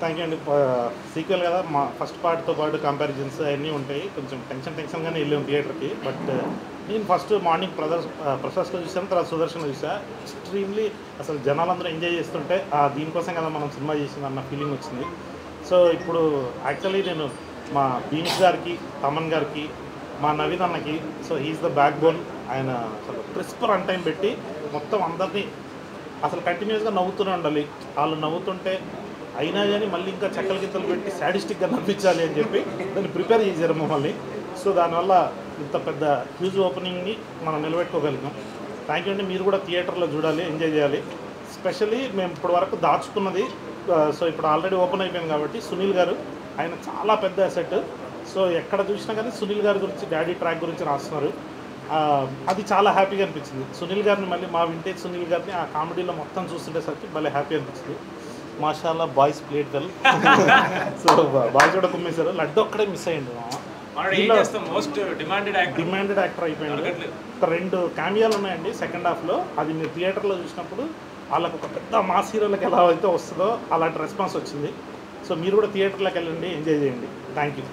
Thank you అండి. Sequel కదా, మా ఫస్ట్ పార్ట్తో పాటు కంపారిజన్స్ అవన్నీ ఉంటాయి. కొంచెం టెన్షన్గానే వెళ్ళాం థియేటర్కి. బట్ నేను ఫస్ట్ మార్నింగ్ ప్రసాస్లో చూసాను, తర్వాత సుదర్శన్ చూసా. ఎక్స్ట్రీమ్లీ అసలు జనాలందరూ ఎంజాయ్ చేస్తుంటే దీనికోసం కదా మనం సినిమా చేసింది అన్న ఫీలింగ్ వచ్చింది. సో ఇప్పుడు యాక్చువల్లీ నేను మా భీమ్స్ గారికి, తమన్ గారికి, మా నవీన్ అన్నకి, so he's the backbone. ఆయన అసలు క్రిస్ప్ రన్ టైం పెట్టి మొత్తం అందరినీ అసలు కంటిన్యూస్గా నవ్వుతూనే ఉండాలి. వాళ్ళు నవ్వుతుంటే అయినా కానీ మళ్ళీ ఇంకా చెక్కల గిత్తలు పెట్టి సాడిస్టిక్గా నవ్వించాలి అని చెప్పి దాన్ని ప్రిపేర్ చేశారు మమ్మల్ని. సో దానివల్ల ఇంత పెద్ద హ్యూజ్ ఓపెనింగ్ని మనం నిలబెట్టుకోగలిగాం. థ్యాంక్ యూ అండి. మీరు కూడా థియేటర్లో చూడాలి, ఎంజాయ్ చేయాలి. స్పెషల్లీ మేము ఇప్పటి వరకు దాచుకున్నది, సో ఇప్పుడు ఆల్రెడీ ఓపెన్ అయిపోయింది కాబట్టి సునీల్ గారు, ఆయన చాలా పెద్ద అసెట్. సో ఎక్కడ చూసినా కానీ సునీల్ గారి గురించి, డాడీ ట్రాక్ గురించి రాస్తున్నారు. అది చాలా హ్యాపీగా అనిపించింది. సునీల్ గారిని మళ్ళీ మా వింటేజ్ సునీల్ గారిని ఆ కామెడీలో మొత్తం చూస్తుండేసరికి భలే హ్యాపీ అనిపించింది. మాషాల్లా boys played well. So boys కూడా కుమ్మేశారు. లడ్డు ఒక్కడే మిస్ అయ్యిండు. డిమాండెడ్ యాక్టర్ అయిపోయింది. ఒక 2 క్యామియాలు ఉన్నాయండి సెకండ్ హాఫ్లో. అది మీరు థియేటర్లో చూసినప్పుడు వాళ్ళకు ఒక పెద్ద మాస్ హీరోలకు ఎలా అయితే వస్తుందో అలాంటి రెస్పాన్స్ వచ్చింది. సో మీరు కూడా థియేటర్లోకి వెళ్ళండి, ఎంజాయ్ చేయండి. Thank you.